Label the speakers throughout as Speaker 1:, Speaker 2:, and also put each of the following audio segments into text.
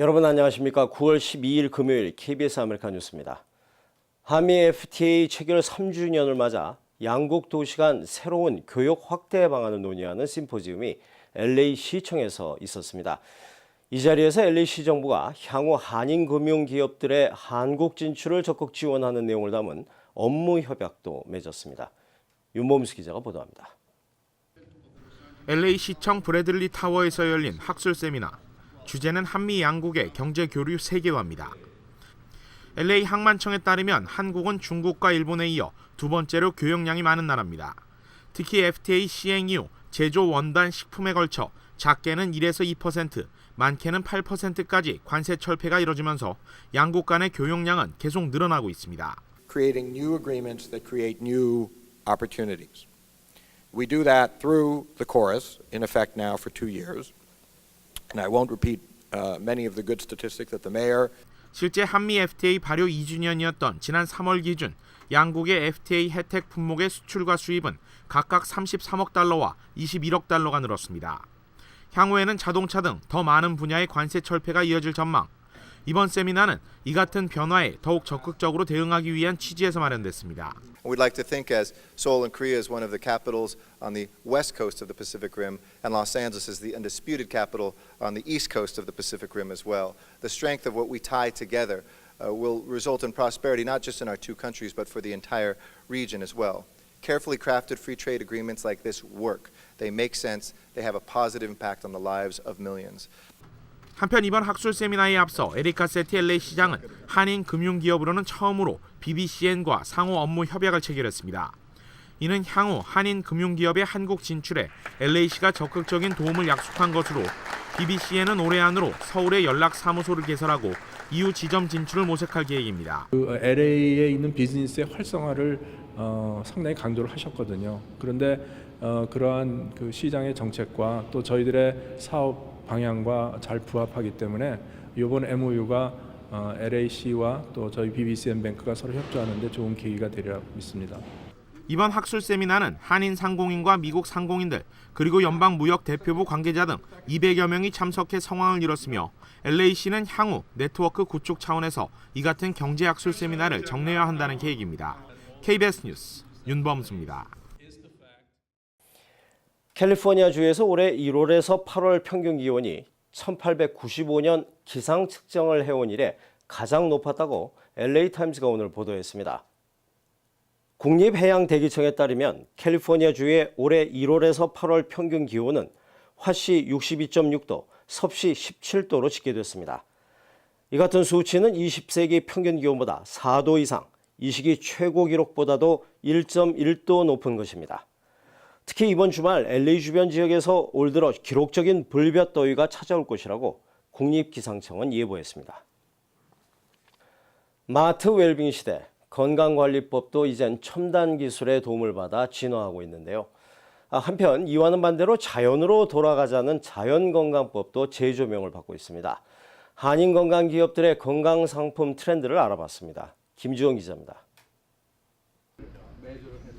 Speaker 1: 여러분 안녕하십니까? 9월 12일 금요일 KBS 아메리카 뉴스입니다. 한미 FTA 체결 3주년을 맞아 양국 도시 간 새로운 교역 확대 방안을 논의하는 심포지움이 LA 시청에서 있었습니다. 이 자리에서 LA 시정부가 향후 한인 금융 기업들의 한국 진출을 적극 지원하는 내용을 담은 업무 협약도 맺었습니다. 윤범수 기자가 보도합니다.
Speaker 2: LA 시청 브래들리 타워에서 열린 학술 세미나. 주제는 한미 양국의 경제 교류 세계화입니다. LA 항만청에 따르면 한국은 중국과 일본에 이어 두 번째로 교역량이 많은 나라입니다. 특히 FTA 시행 이후 제조 원단 식품에 걸쳐 작게는 1에서 2%, 많게는 8%까지 관세 철폐가 이뤄지면서 양국 간의 교역량은 계속 늘어나고 있습니다.
Speaker 3: Creating new agreements that create new opportunities. We do that through the chorus, in effect now for 2 years. And I won't repeat many of the good statistics that the mayor.
Speaker 2: 실제 한미 FTA 발효 2주년이었던 지난 3월 기준 양국의 FTA 혜택 품목의 수출과 수입은 각각 33억 달러와 21억 달러가 늘었습니다. 향후에는 자동차 등 더 많은 분야의 관세 철폐가 이어질 전망. 이번 세미나는 이 같은 변화에 더욱 적극적으로 대응하기 위한 취지에서 마련됐습니다.
Speaker 4: We'd like to think as Seoul and Korea is one of the capitals on the west coast of the Pacific Rim and Los Angeles is the undisputed capital on the east coast of the Pacific Rim as well. The strength of what we tie together will result in prosperity not just in our two countries but for the entire region as well. Carefully crafted free trade agreements like this work. They make sense. They have a positive impact on the lives of millions.
Speaker 2: 한편 이번 학술 세미나에 앞서 에리카 세티 LA 시장은 한인 금융기업으로는 처음으로 BBCN과 상호 업무 협약을 체결했습니다. 이는 향후 한인 금융기업의 한국 진출에 LA시가 적극적인 도움을 약속한 것으로 BBCN은 올해 안으로 서울에 연락사무소를 개설하고 이후 지점 진출을 모색할 계획입니다.
Speaker 5: LA에 있는 비즈니스의 활성화를 상당히 강조를 하셨거든요. 그런데 그러한 그 시장의 정책과 또 저희들의 사업 방향과 잘 부합하기 때문에 이번 MOU가 LAC와 또 저희 BBCN 뱅크가 서로 협조하는 데 좋은 계기가 되리라 믿습니다.
Speaker 2: 이번 학술 세미나는 한인 상공인과 미국 상공인들 그리고 연방무역대표부 관계자 등 200여 명이 참석해 성황을 이뤘으며 LAC는 향후 네트워크 구축 차원에서 이 같은 경제학술 세미나를 정례화한다는 계획입니다. KBS 뉴스 윤범수입니다.
Speaker 1: 캘리포니아주에서 올해 1월에서 8월 평균 기온이 1895년 기상 측정을 해온 이래 가장 높았다고 LA타임스가 오늘 보도했습니다. 국립해양대기청에 따르면 캘리포니아주의 올해 1월에서 8월 평균 기온은 화씨 62.6도, 섭씨 17도로 집계됐습니다. 이 같은 수치는 20세기 평균 기온보다 4도 이상, 이 시기 최고 기록보다도 1.1도 높은 것입니다. 특히 이번 주말 LA 주변 지역에서 올 들어 기록적인 불볕더위가 찾아올 것이라고 국립기상청은 예보했습니다. 마트 웰빙 시대, 건강관리법도 이젠 첨단 기술의 도움을 받아 진화하고 있는데요. 한편 이와는 반대로 자연으로 돌아가자는 자연건강법도 재조명을 받고 있습니다. 한인건강기업들의 건강상품 트렌드를 알아봤습니다. 김주영 기자입니다.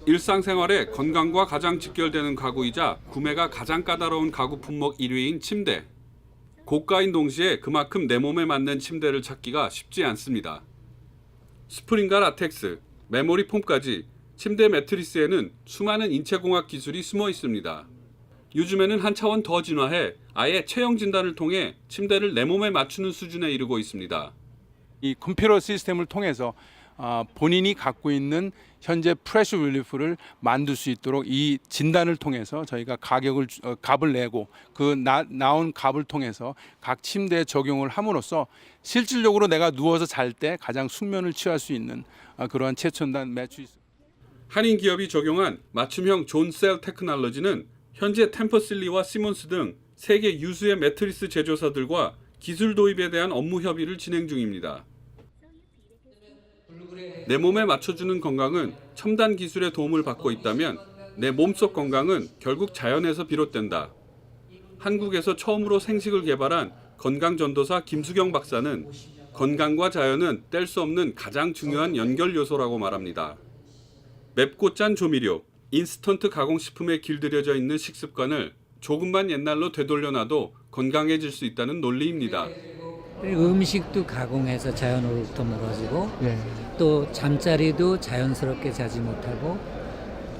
Speaker 6: 일상생활에 건강과 가장 직결되는 가구이자 구매가 가장 까다로운 가구 품목 1위인 침대. 고가인 동시에 그만큼 내 몸에 맞는 침대를 찾기가 쉽지 않습니다. 스프링과 라텍스, 메모리 폼까지 침대 매트리스에는 수많은 인체공학 기술이 숨어 있습니다. 요즘에는 한 차원 더 진화해 아예 체형 진단을 통해 침대를 내 몸에 맞추는 수준에 이르고 있습니다.
Speaker 7: 이 컴퓨터 시스템을 통해서 본인이 갖고 있는 현재 프레셔 릴리프를 만들 수 있도록 이 진단을 통해서 저희가 값을 내고 그 나온 값을 통해서 각 침대에 적용을 함으로써 실질적으로 내가 누워서 잘 때 가장 숙면을 취할 수 있는 그러한 최첨단 매트리스.
Speaker 6: 한인 기업이 적용한 맞춤형 존셀 테크놀로지는 현재 템퍼실리와 시몬스 등 세계 유수의 매트리스 제조사들과 기술 도입에 대한 업무 협의를 진행 중입니다. 내 몸에 맞춰주는 건강은 첨단 기술의 도움을 받고 있다면 내 몸속 건강은 결국 자연에서 비롯된다. 한국에서 처음으로 생식을 개발한 건강전도사 김수경 박사는 건강과 자연은 뗄 수 없는 가장 중요한 연결 요소라고 말합니다. 맵고 짠 조미료, 인스턴트 가공식품에 길들여져 있는 식습관을 조금만 옛날로 되돌려놔도 건강해질 수 있다는 논리입니다.
Speaker 8: 음식도 가공해서 자연으로부터 멀어지고 또 잠자리도 자연스럽게 자지 못하고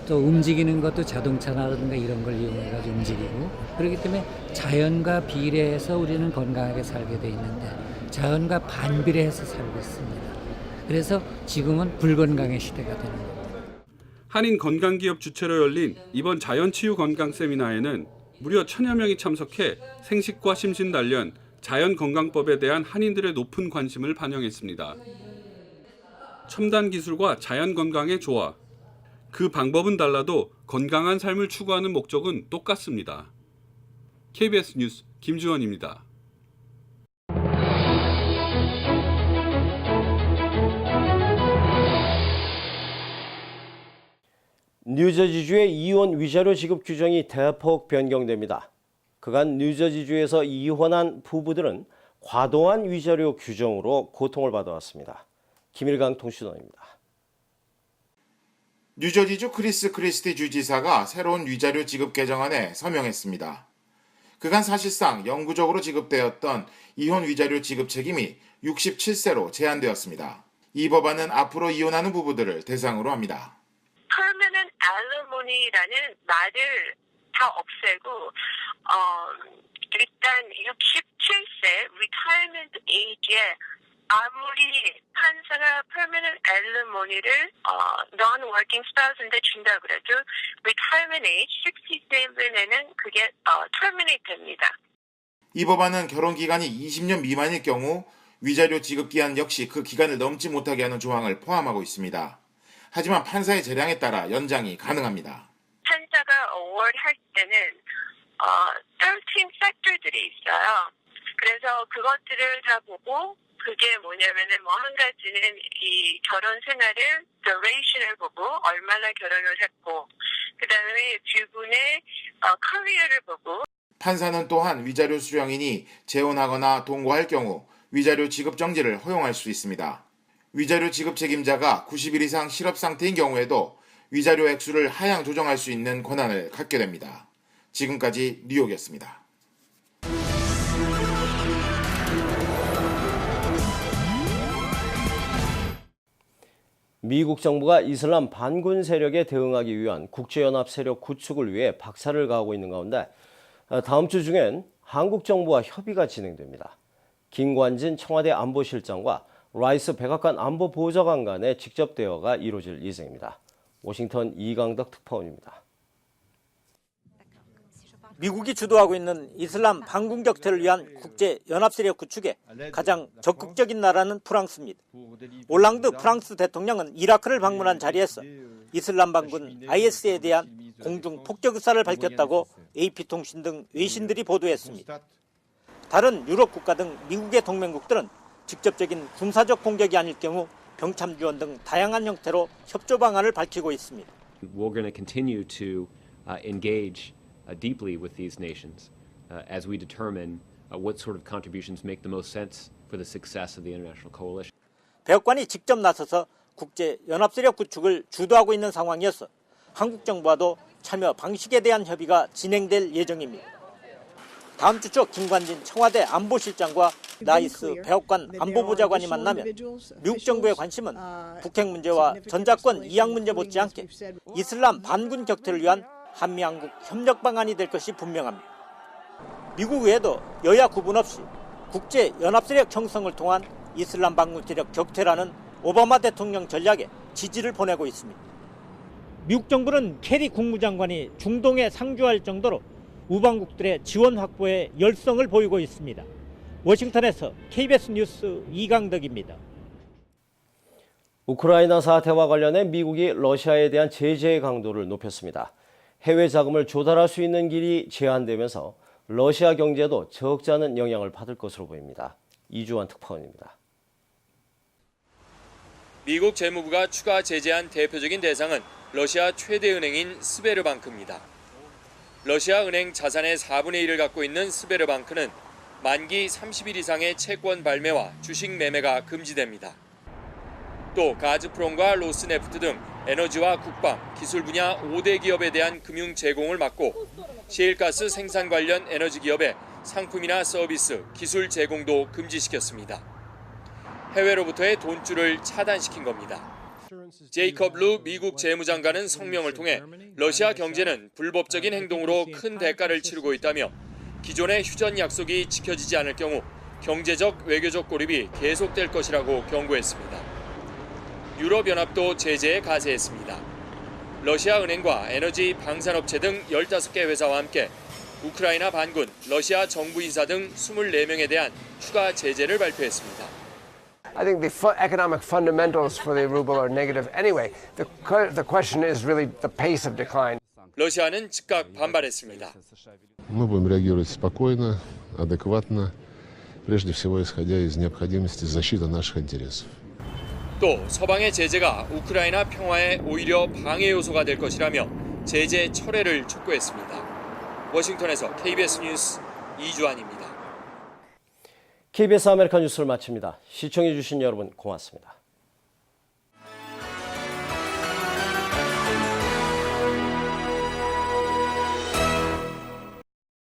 Speaker 8: 또 움직이는 것도 자동차라든가 이런 걸 이용해가지고 움직이고 그렇기 때문에 자연과 비례해서 우리는 건강하게 살게 돼 있는데 자연과 반비례해서 살고 있습니다. 그래서 지금은 불건강의 시대가 되는 겁니다.
Speaker 6: 한인 건강기업 주최로 열린 이번 자연치유 건강 세미나에는 무려 1000여 명이 참석해 생식과 심신 단련, 자연건강법에 대한 한인들의 높은 관심을 반영했습니다. 첨단 기술과 자연건강의 조화, 그 방법은 달라도 건강한 삶을 추구하는 목적은 똑같습니다. KBS 뉴스 김주원입니다.
Speaker 1: 뉴저지주의 이혼 위자료 지급 규정이 대폭 변경됩니다. 그간 뉴저지주에서 이혼한 부부들은 과도한 위자료 규정으로 고통을 받아왔습니다. 김일강 통신원입니다.
Speaker 9: 뉴저지주 크리스 크리스티 주지사가 새로운 위자료 지급 개정안에 서명했습니다. 그간 사실상 영구적으로 지급되었던 이혼 위자료 지급 책임이 67세로 제한되었습니다. 이 법안은 앞으로 이혼하는 부부들을 대상으로 합니다.
Speaker 10: permanent alimony라는 말을 다 없애고 일단 67세 retirement age에 아무리 판사가 permanent alimony를 non-working spouse인데 준다 그래도 retirement age 67에는 그게 terminate 됩니다.
Speaker 9: 이 법안은 결혼 기간이 20년 미만일 경우 위자료 지급 기한 역시 그 기간을 넘지 못하게 하는 조항을 포함하고 있습니다. 하지만 판사의 재량에 따라 연장이 가능합니다.
Speaker 10: 판사가 award 할 때는 13 섹터들이 있어요. 그래서 그것들을 다 보고 그게 뭐냐면은 한 가지는 이 결혼 생활을 duration을 보고 얼마나 결혼을 했고 그다음에 부부의 커리어를 보고
Speaker 9: 판사는 또한 위자료 수령인이 재혼하거나 동거할 경우 위자료 지급 정지를 허용할 수 있습니다. 위자료 지급 책임자가 90일 이상 실업 상태인 경우에도 위자료 액수를 하향 조정할 수 있는 권한을 갖게 됩니다. 지금까지 뉴욕이었습니다.
Speaker 1: 미국 정부가 이슬람 반군 세력에 대응하기 위한 국제연합 세력 구축을 위해 박차를 가하고 있는 가운데 다음 주 중엔 한국 정부와 협의가 진행됩니다. 김관진 청와대 안보실장과 라이스 백악관 안보보좌관 간의 직접 대화가 이루어질 예정입니다. 워싱턴 이강덕 특파원입니다.
Speaker 11: 미국이 주도하고 있는 이슬람 반군 격퇴를 위한 국제 연합 세력 구축에 가장 적극적인 나라는 프랑스입니다. 올랑드 프랑스 대통령은 이라크를 방문한 자리에서 이슬람 반군 IS에 대한 공중 폭격 의사를 밝혔다고 AP통신 등 외신들이 보도했습니다. 다른 유럽 국가 등 미국의 동맹국들은 직접적인 군사적 공격이 아닐 경우 병참 지원 등 다양한 형태로 협조 방안을 밝히고 있습니다.
Speaker 12: We're going to continue to engage deeply with these nations as we determine what sort of contributions make the most sense for the success of the international coalition.
Speaker 11: 백악관이 직접 나서서 국제 연합 세력 구축을 주도하고 있는 상황이어서 한국 정부와도 참여 방식에 대한 협의가 진행될 예정입니다. 다음 주 초 김관진 청와대 안보실장과 라이스 백악관 안보보좌관이 만나면 미국 정부의 관심은 북핵 문제와 전자권 이양 문제 못지않게 이슬람 반군 격퇴를 위한 한미한국 협력 방안이 될 것이 분명합니다. 미국 외에도 여야 구분 없이 국제 연합 세력 형성을 통한 이슬람 반군 세력 격퇴라는 오바마 대통령 전략에 지지를 보내고 있습니다. 미국 정부는 케리 국무장관이 중동에 상주할 정도로 우방국들의 지원 확보에 열성을 보이고 있습니다. 워싱턴에서 KBS 뉴스 이강덕입니다.
Speaker 1: 우크라이나 사태와 관련해 미국이 러시아에 대한 제재의 강도를 높였습니다. 해외 자금을 조달할 수 있는 길이 제한되면서 러시아 경제도 적지 않은 영향을 받을 것으로 보입니다. 이주환 특파원입니다.
Speaker 13: 미국 재무부가 추가 제재한 대표적인 대상은 러시아 최대 은행인 스베르방크입니다. 러시아 은행 자산의 4분의 1을 갖고 있는 스베르방크는 만기 30일 이상의 채권 발매와 주식 매매가 금지됩니다. 또 가즈프롬과 로스네프트 등 에너지와 국방, 기술 분야 5대 기업에 대한 금융 제공을 막고 시일가스 생산 관련 에너지 기업에 상품이나 서비스, 기술 제공도 금지시켰습니다. 해외로부터의 돈줄을 차단시킨 겁니다. 제이컵 루 미국 재무장관은 성명을 통해 러시아 경제는 불법적인 행동으로 큰 대가를 치르고 있다며 기존의 휴전 약속이 지켜지지 않을 경우 경제적, 외교적 고립이 계속될 것이라고 경고했습니다. 유럽연합도 제재에 가세했습니다. 러시아 은행과 에너지 방산업체 등 15개 회사와 함께 우크라이나 반군, 러시아 정부 인사 등 24명에 대한 추가 제재를 발표했습니다.
Speaker 14: I think the economic fundamentals for the ruble are negative anyway. The question is really the pace of decline.
Speaker 13: 러시아는 즉각 반발했습니다.
Speaker 15: Мы будем реагировать спокойно, адекватно, прежде всего исходя из необходимости защиты наших интересов.
Speaker 13: 또 서방의 제재가 우크라이나 평화에 오히려 방해 요소가 될 것이라며 제재 철회를 촉구했습니다. 워싱턴에서 KBS 뉴스 이주환입니다.
Speaker 1: KBS 아메리카 뉴스를 마칩니다. 시청해 주신 여러분 고맙습니다.